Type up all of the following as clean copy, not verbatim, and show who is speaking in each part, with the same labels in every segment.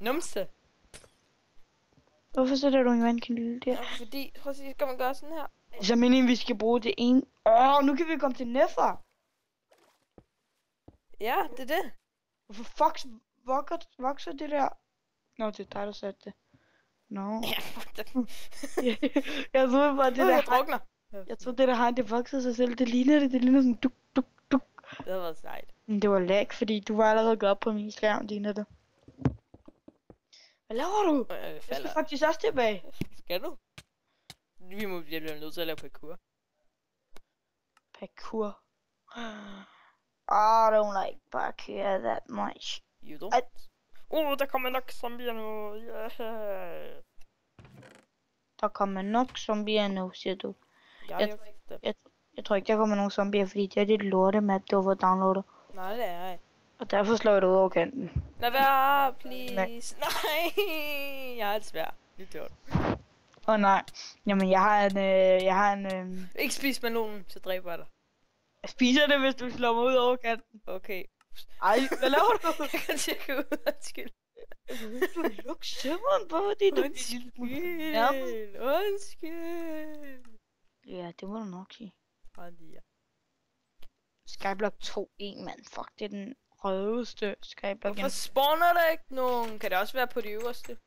Speaker 1: Numse.
Speaker 2: Hvorfor sætter du en vandkanyle der?
Speaker 1: Ja, fordi, prøv at se, skal man gøre sådan her.
Speaker 2: Så meningen, vi skal bruge det ene. Nu kan vi komme til Nether.
Speaker 1: Ja, det er det.
Speaker 2: Hvorfor fuck vokser det der? Nå, det er dig, der satte det. Nå.
Speaker 1: Ja, fuck det.
Speaker 2: Jeg troede bare, det
Speaker 1: Jeg
Speaker 2: der
Speaker 1: drukner.
Speaker 2: Jeg troede, det der hegn, det voksede sig selv. Det ligner sådan duk.
Speaker 1: Det havde været sejt.
Speaker 2: Men det var lag, fordi du var allerede gået op på min skærm, ligner det. Hvad laver du? Jeg skal faktisk også tilbage.
Speaker 1: Skal du? Jeg bliver nødt til at lave parkour.
Speaker 2: Parkour. I don't like parkour that much.
Speaker 1: You don't? Der kommer nok zombier nu. Yeah.
Speaker 2: Der kommer nok zombier nu, siger du. Jeg tror ikke, der kommer nogen zombier, fordi det er lidt lorte map, du har fået downloadet.
Speaker 1: Nej, det er jeg.
Speaker 2: Og derfor slår jeg det ud over kanten.
Speaker 1: Lad være, please. Nej, jeg har et sværd. Det er det.
Speaker 2: Nej. Jamen, jeg har en...
Speaker 1: Ikke spis melonen, så dræber jeg dig.
Speaker 2: Jeg spiser det, hvis du slår mig ud over kanten.
Speaker 1: Okay.
Speaker 2: Ej, hvad laver du?
Speaker 1: Jeg kan tjekke ud, undskyld.
Speaker 2: Du lukker sømmeren på, fordi du...
Speaker 1: Undskyld.
Speaker 2: Ja, det må du nok sige.
Speaker 1: Ja.
Speaker 2: Skyblock 2.1, mand. Fuck, det er den rødeste Skyblock.
Speaker 1: Hvorfor spawner der ikke nogen? Kan det også være på de øverste?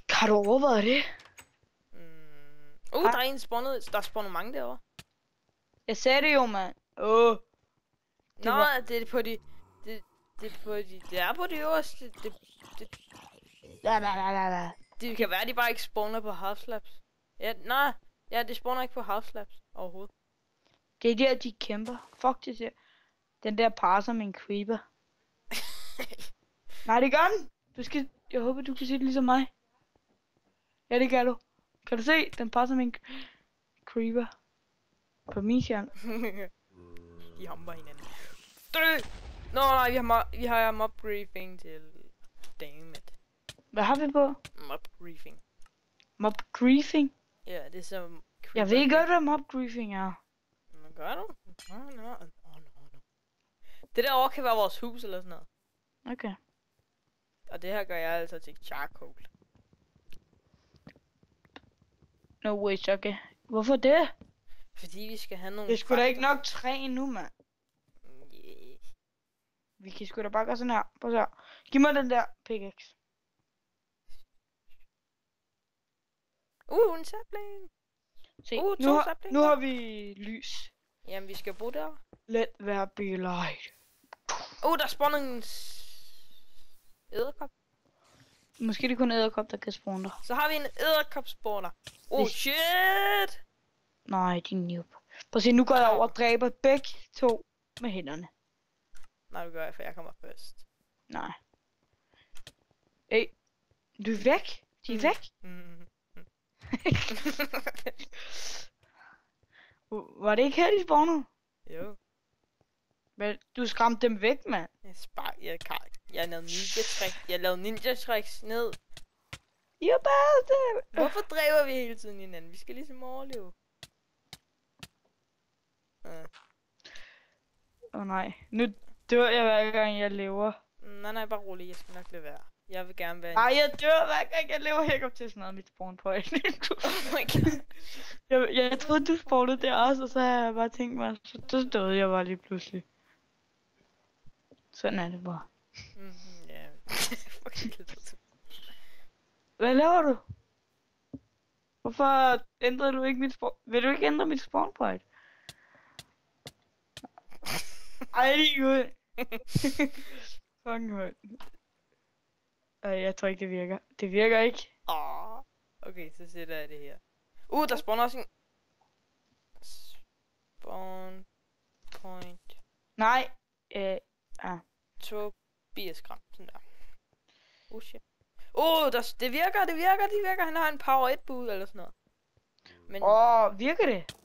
Speaker 2: Har du overvejet det?
Speaker 1: Der er en spawnet. Der er spawnet mange derovre.
Speaker 2: Jeg sagde det jo, mand.
Speaker 1: Det er på de... Det er på de øverste. Det kan være, de bare ikke spawner på Half-Slabs. Ja, det spawner ikke på Half-Slabs overhovedet.
Speaker 2: Det er der, de kæmper. Fuck det der. Den der passer med en creeper. Nej, det gør den. Jeg håber, du kan se det ligesom mig. Ja, det kan du. Kan du se? Den passer med en creeper. På min skærm.
Speaker 1: De hamper hinanden. Dø! Nej, vi har mob briefing til... Dammit.
Speaker 2: Hvad har vi på?
Speaker 1: Mob briefing.
Speaker 2: Mob griefing?
Speaker 1: Ja, det er som...
Speaker 2: Jeg ved godt, hvad mob griefing er.
Speaker 1: Men gør du? No. Det derovre kan være vores hus eller sådan noget.
Speaker 2: Okay.
Speaker 1: Og det her gør jeg altså til charcoal.
Speaker 2: No way, okay. Hvorfor det?
Speaker 1: Fordi vi skal have nogle...
Speaker 2: Det er sgu da ikke nok træ nu, mand.
Speaker 1: Yeah.
Speaker 2: Vi kan sgu da bare gøre sådan her. Prøv så. Giv mig den der pickaxe.
Speaker 1: En sapling.
Speaker 2: Se,
Speaker 1: to
Speaker 2: nu har vi lys.
Speaker 1: Jamen, vi skal bruge der.
Speaker 2: Let there be light.
Speaker 1: Der er spawnet en... edderkop.
Speaker 2: Måske det er kun edderkop, der kan spawne der.
Speaker 1: Så har vi en edderkop-spawner. Shit!
Speaker 2: Nej, din noob. Prøv at se, nu går jeg over og dræber begge to med hænderne.
Speaker 1: Nej, det gør jeg, for jeg kommer først.
Speaker 2: Nej. Du er væk. De er væk. Var det ikke her, de spawnede?
Speaker 1: Jo.
Speaker 2: Men du skræmte dem væk, mand.
Speaker 1: Jeg lavede ninja-tricks. Jeg lavede ninja-tricks ned.
Speaker 2: You bastard!
Speaker 1: Hvorfor dræber vi hele tiden hinanden? Vi skal ligesom overleve.
Speaker 2: Nej. Nu dør jeg hver gang jeg lever.
Speaker 1: Nej, bare rolig. Jeg skal nok lade være. Jeg vil gerne være...
Speaker 2: Jeg dør hver gang jeg lever. Jeg kom til sådan noget mit spawn point.
Speaker 1: Oh my god.
Speaker 2: Jeg troede, du spawnede der også, og så har jeg bare tænkt mig, så døde jeg bare lige pludselig. Sådan er det bare.
Speaker 1: Ja.
Speaker 2: Hvad laver du? Hvorfor ændrer du ikke mit spawn? Vil du ikke ændre mit spawn point? Ej, det er godt. Fucking højt. Jeg tror ikke, det virker. Det virker ikke.
Speaker 1: Okay, så sætter jeg det her. Der spawner også en... Spawn point.
Speaker 2: Nej.
Speaker 1: 2 gram. Sådan der. Shit. Det virker. Han har en power 1 bud eller sådan noget. Men...
Speaker 2: virker det?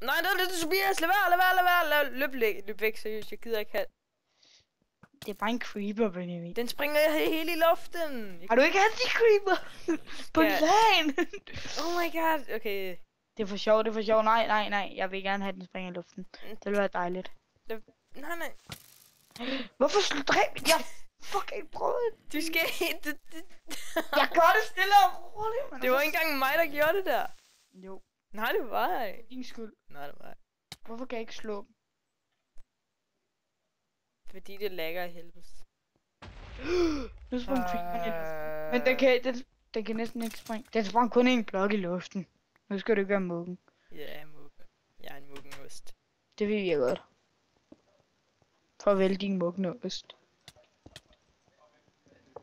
Speaker 1: Nej, det er lidt Tobias. Lad være. Løb væk, seriøst. Jeg gider ikke have...
Speaker 2: Det er bare en creeper, Benjamin.
Speaker 1: Den springer helt i luften.
Speaker 2: Har du ikke anti-creeper? På dagen?
Speaker 1: Oh my god. Okay.
Speaker 2: Det er for sjov. Nej. Jeg vil gerne have den springer i luften. Det ville være dejligt.
Speaker 1: Nej.
Speaker 2: Hvorfor dræb jeg fucking prøvede?
Speaker 1: Du skal ikke...
Speaker 2: Jeg gør det stille og roligt, men
Speaker 1: Det var ikke engang mig, der gjorde det der.
Speaker 2: Jo,
Speaker 1: Nej, det var jeg.
Speaker 2: din skyld.
Speaker 1: Nej, det var jeg.
Speaker 2: Hvorfor kan jeg ikke slå dem?
Speaker 1: Fordi det lagger i helvede.
Speaker 2: Nu sprang creeperen i luften. Men den kan næsten ikke springe. Den sprang kun en blok i luften. Nu skal du ikke være muggen.
Speaker 1: Ja, muggen. Jeg er en muggenost.
Speaker 2: Det ved jeg godt. Farvel din muggen ost.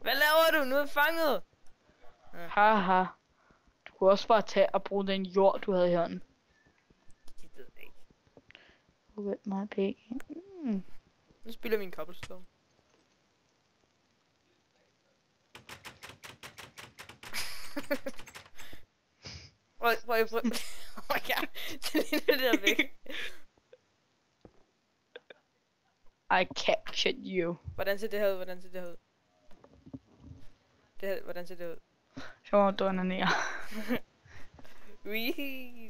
Speaker 1: Hvad laver du? Nu er jeg fanget.
Speaker 2: Haha. Du kunne også bare tage og bruge den jord, du havde i hånden.
Speaker 1: Det ved jeg ikke.
Speaker 2: Look at my pig.
Speaker 1: Nu spiller vi en cobblestone. Prøv. Oh my god. Det ligner det der væk.
Speaker 2: I captured you.
Speaker 1: Hvordan ser det her ud? Hvordan ser det her ud? Hvordan ser det ud?
Speaker 2: Så må du ned.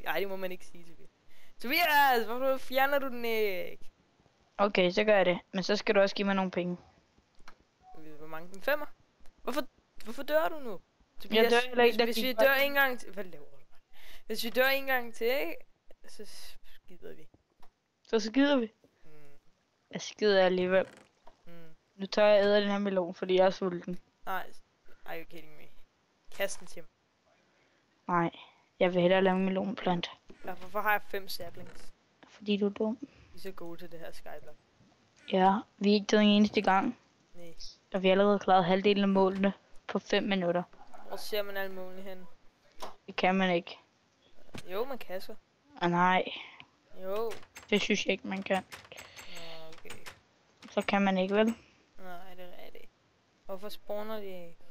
Speaker 1: Ej, det må man ikke sige, Tobias. Tobias, hvorfor fjerner du den ikke?
Speaker 2: Okay, så gør jeg det. Men så skal du også give mig nogle penge.
Speaker 1: Hvor mange? En 5'er? Hvorfor dør du nu? Tobias,
Speaker 2: dør heller ikke,
Speaker 1: hvis vi dør en gang til... Hvad laver du? Hvis vi dør en gang til, ikke? Så skider vi.
Speaker 2: Så skider vi. Jeg skider alligevel. Nu tager jeg æder den her melon, fordi jeg er sulten.
Speaker 1: Nej, are you kidding me? Kast den til mig.
Speaker 2: Nej, jeg vil hellere lave en melonplant.
Speaker 1: Ja, hvorfor har jeg 5 saplings?
Speaker 2: Fordi du er dum.
Speaker 1: Vi er så gode til det her skyblock.
Speaker 2: Ja, vi er ikke døde en eneste gang.
Speaker 1: Nej.
Speaker 2: Og vi har allerede klaret halvdelen af målene på 5 minutter.
Speaker 1: Hvor ser man alle målene hen?
Speaker 2: Det kan man ikke.
Speaker 1: Jo, man kan så.
Speaker 2: Nej,
Speaker 1: Jo.
Speaker 2: det synes jeg ikke, man kan.
Speaker 1: Okay.
Speaker 2: Så kan man ikke, vel?
Speaker 1: Nej, det er rigtigt. Hvorfor spawner de ikke?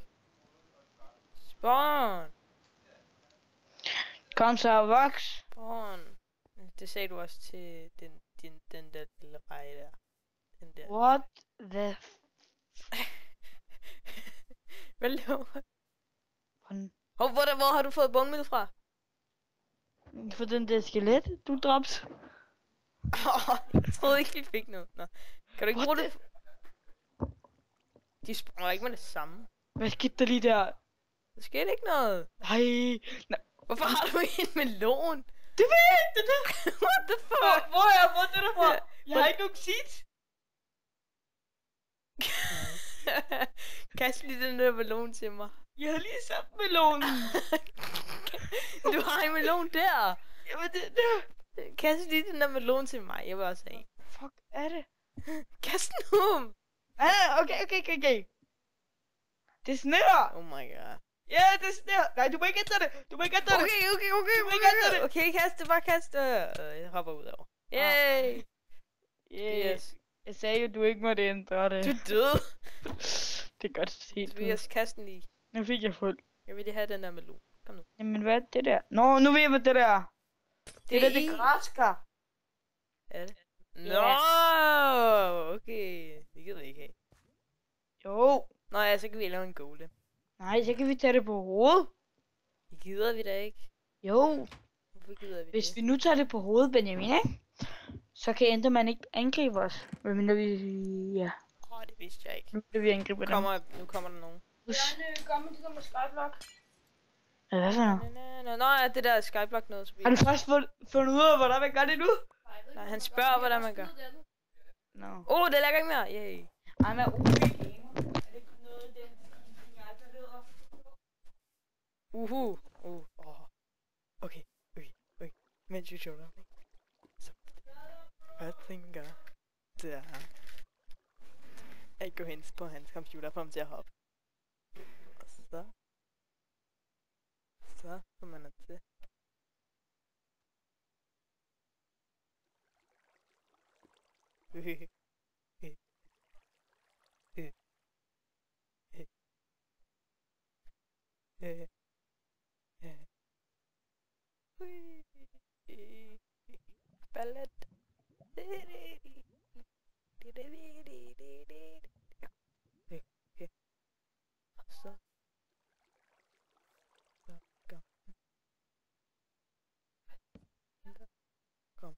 Speaker 1: Spawn!
Speaker 2: Kom så, voks!
Speaker 1: Spawn! Det sagde du også til den der lille rej der. Den der.
Speaker 2: What the
Speaker 1: Hvad laver du? Hvor har du fået bundmiddel fra?
Speaker 2: For den der skelet, du dræbte.
Speaker 1: Jeg troede ikke, vi fik noget. Nå. Kan du ikke bruge det? De spawner ikke med det samme.
Speaker 2: Hvad skete der lige der?
Speaker 1: Der skete ikke noget.
Speaker 2: Nej.
Speaker 1: Hvorfor har du en melon?
Speaker 2: Det ved jeg ikke, det der.
Speaker 1: What the fuck?
Speaker 2: Hvor har jeg fået det der fra? Jeg har ikke nogen seeds.
Speaker 1: Kast lige den der melon til mig.
Speaker 2: Jeg har lige sat melonen.
Speaker 1: Du har en melon der.
Speaker 2: Jamen det der.
Speaker 1: Kast lige den der melon til mig. Jeg vil også have en.
Speaker 2: Fuck er det?
Speaker 1: Kast den nu.
Speaker 2: Okay. Det sneer.
Speaker 1: Oh my god.
Speaker 2: Ja, det sneer. Nej, du må ikke ændre det.
Speaker 1: Okay. Okay, kast det. Bare kast det. Jeg hopper ud over. Yay.
Speaker 2: Yes. Jeg sagde jo, du ikke måtte ændre det.
Speaker 1: Du er død.
Speaker 2: Det er godt set.
Speaker 1: Tobias, kast den lige.
Speaker 2: Nu fik jeg fuld.
Speaker 1: Jeg vil lige have den der melon. Kom nu.
Speaker 2: Jamen hvad er det der? Nå, nu ved jeg, hvad det der er. Det er græskar.
Speaker 1: Er det?
Speaker 2: Ja.
Speaker 1: Nå, okay. Det gider vi ikke have.
Speaker 2: Jo.
Speaker 1: Nå ja, så kan vi lave en golem.
Speaker 2: Nej, så kan vi tage det på hovedet.
Speaker 1: Det gider vi da ikke.
Speaker 2: Jo.
Speaker 1: Hvorfor gider vi
Speaker 2: Hvis
Speaker 1: det?
Speaker 2: vi nu tager det på hovedet, Benjamin, ikke? Så kan Enderman ikke angribe os. Medmindre vi... Ja.
Speaker 1: Det vidste jeg ikke.
Speaker 2: Nu bliver vi angriber dem.
Speaker 1: Nu kommer der nogen.
Speaker 2: Gør man det der med skyblock? Hvad for noget?
Speaker 1: Nå, ja, det der skyblock noget. Så
Speaker 2: Har du først fundet ud af, hvordan man gør det nu?
Speaker 1: Nej, han spørger, hvordan man gør.
Speaker 2: No.
Speaker 1: Det lægger ikke mere. Yay.
Speaker 2: I'm a OP gamer.
Speaker 1: Okay. Mens vi showder. Så hvad tænker der? Jeg går hen på hans computer for ham til at hoppe. Og så får man til. Ballet. Så. Kom.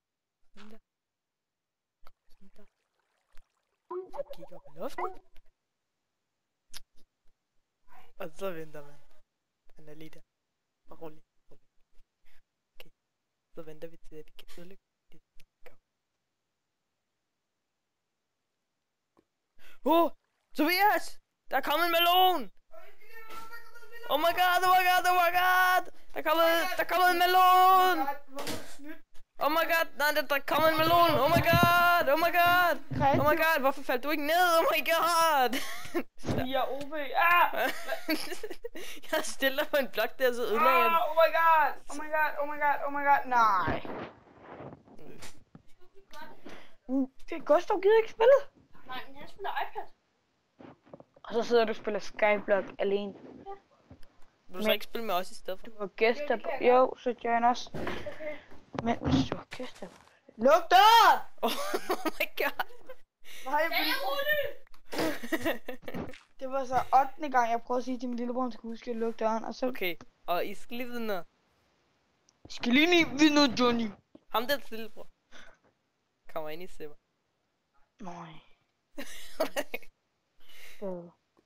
Speaker 1: Jeg kigger op i luften. Og så venter man. Han er lige der. Og rolig. Okay. Så venter vi til, at vi kan ødelægge det. Tobias! Der er kommet en melon! Oh my god, oh my god, oh my god! Der er kommet en melon! Oh my god, nej, der er kommet en melon! Oh my god, oh my god! Oh my god, hvorfor faldt du ikke ned? Oh my god!
Speaker 2: Jeg er OB. Ah!
Speaker 1: Jeg stiller på en blok der, så ødelægger jeg den.
Speaker 2: Oh my god, oh my god, oh my god, oh my god, nej. Det er Gustav gider ikke spille.
Speaker 3: Nej, men han spiller iPad.
Speaker 2: Og så sidder du og spiller Skyblock alene.
Speaker 1: Vil du så ikke spille med os i stedet for?
Speaker 2: Du har gæster på. Jo, så join os.
Speaker 3: Okay.
Speaker 2: Men hvis du har gæster på. Luk døren!
Speaker 1: Oh my god.
Speaker 2: Nej, det var så 8. gang, jeg prøvede at sige til min lillebror, at han skulle huske at lukke døren. Og så...
Speaker 1: Okay, og I skal lige vide noget.
Speaker 2: I skal lige vide noget, Johnny.
Speaker 1: Ham der lillebror kommer ind i Sipper.
Speaker 2: Nej.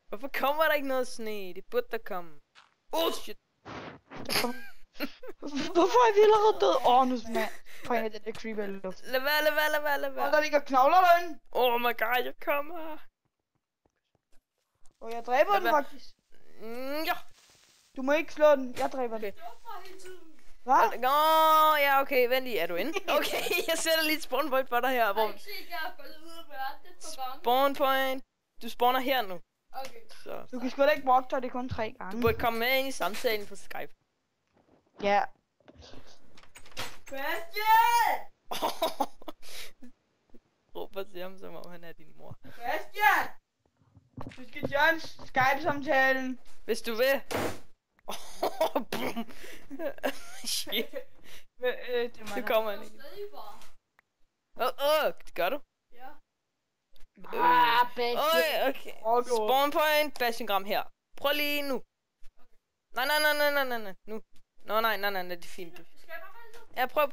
Speaker 1: Hvorfor kommer der ikke noget sne? Det burde der komme. Oh shit.
Speaker 2: Hvorfor er vi allerede død? Nu mand. Bringer det der creeper i luft.
Speaker 1: Lad være.
Speaker 2: Og der ligger knogler derinde.
Speaker 1: Oh my god, jeg kommer.
Speaker 2: Og jeg dræber den faktisk.
Speaker 1: Ja.
Speaker 2: Du må ikke slå den. Jeg dræber den. Hvad?
Speaker 1: Nå, ja, okay, vent lige. Er du inde? Okay, jeg sætter lige et spawn point for dig her. Hvor...
Speaker 3: Jeg er faldet ud af verden på gangen.
Speaker 1: Spawn point. Du spawner her nu.
Speaker 3: Okay.
Speaker 1: Så.
Speaker 2: Du kan sgu da ikke bruge det er kun 3 gange.
Speaker 1: Du burde komme med ind i samtalen på Skype.
Speaker 2: Ja. Bastian!
Speaker 1: Råber til ham, som om han er din mor.
Speaker 2: Bastian! Du skal join Skype-samtalen.
Speaker 1: Hvis du vil. Shit. Det kommer han ikke. Det gør du?
Speaker 3: Ja.
Speaker 1: Okay. Spawn point, Bastian her. Prøv lige nu. Nej. Nu. Nå, nej, det er fint. Ja, prøv.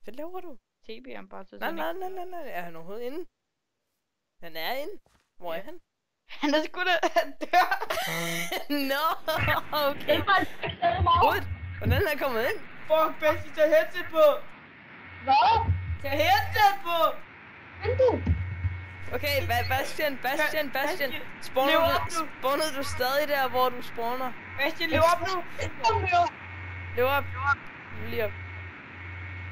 Speaker 1: Hvad laver du?
Speaker 2: TB er bare til
Speaker 1: Nej. Er han overhovedet inde? Han er inde. Hvor er han?
Speaker 2: Han er sgu da... Han dør.
Speaker 1: Nå, okay. What? Hvordan er han kommet ind?
Speaker 2: Fuck, Bastian, tag headset på.
Speaker 3: Hvad?
Speaker 2: Tag headset på.
Speaker 1: Okay, Bastian. Spawnede du stadig der, hvor du spawner?
Speaker 2: Bastian, løb op nu.
Speaker 1: Løb op. Lige op.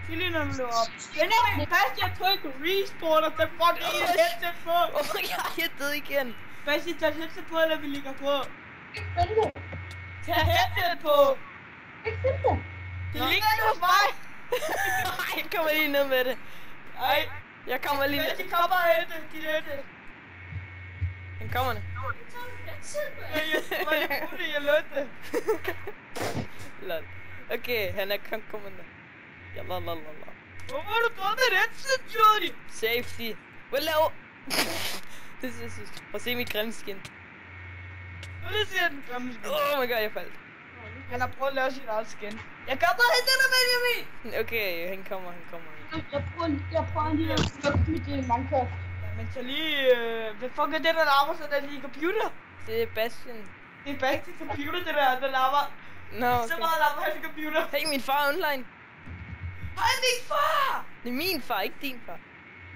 Speaker 2: Sig lige, når du løber op. Benjamin, Bastian, tryk respawn og tag fucking headset på.
Speaker 1: Oh my god, jeg døde igen.
Speaker 2: Bastian, tag headset på, eller vi ligger på. Tag headset på. Det ligger ikke hos mig.
Speaker 1: Nej, jeg kommer lige ned med det.
Speaker 2: Ej.
Speaker 1: Jeg kommer lige ned.
Speaker 2: Bastian, kommer og hente dit headset.
Speaker 1: Han kommer nu.
Speaker 2: Jeg lånte det.
Speaker 1: Lol. Okay, han er kommet ned. Jalalala.
Speaker 2: Hvorfor har du taget det headset, Jody?
Speaker 1: Safety. Hvad laver? Prøv at se mit grimme skin.
Speaker 2: Hvad ser den grimme skin?
Speaker 1: Oh my god, jeg faldt.
Speaker 2: Han har prøvet at lave sit eget skin. Jeg kommer og henter dig, Benjamin!
Speaker 1: Okay, han kommer.
Speaker 3: Jeg prøver lige at slukke mit Minecraft.
Speaker 2: Men så lige... hvad fuck er det, der larmer så der lige computer?
Speaker 1: Det er Bastian.
Speaker 2: Det er Bastians computer, det der larmer.
Speaker 1: Nå, okay.
Speaker 2: Så meget larmer hans computer.
Speaker 1: Hey, min far er online.
Speaker 2: Hej, min far!
Speaker 1: Det er min far, ikke din far.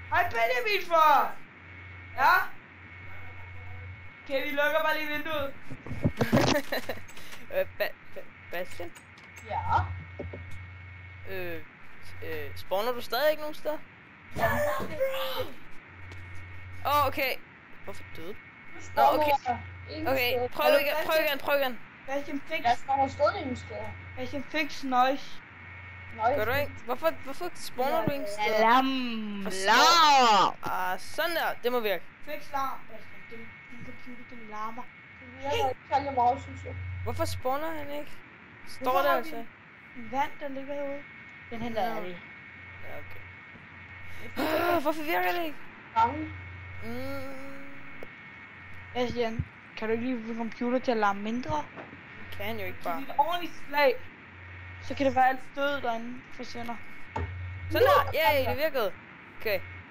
Speaker 2: Hej, Benjamin, far! Ja? Okay, vi lukker bare lige vinduet.
Speaker 1: Bastian?
Speaker 3: Ja.
Speaker 1: Spawner du stadig ikke nogen steder? Okay. Hvorfor døde du? Nå, okay. Okay, prøv igen.
Speaker 2: Bastian, fix.
Speaker 3: Jeg står stadig ingen steder.
Speaker 2: Bastian, fix noise.
Speaker 1: Gør du ikke? Hvorfor spawner du ingen steder?
Speaker 2: Larm.
Speaker 1: Sådan der. Det må virke.
Speaker 2: Fix larm, Bastian. Din computer, den larmer.
Speaker 3: Jeg har ikke særlig meget, synes jeg.
Speaker 1: Hvorfor spawner han ikke? Står der altså?
Speaker 2: En vand, der ligger herude. Den henter jeg lige.
Speaker 1: Ja, okay. Hvorfor virker det ikke?
Speaker 3: Gange.
Speaker 2: Bastian, kan du ikke lige få din computer til at larme mindre?
Speaker 1: Det kan jo ikke bare.
Speaker 2: Det er et ordentligt slag. Så kan det være alt stød derinde forsvinder.
Speaker 1: Sådan der! Yay, det virkede. Okay.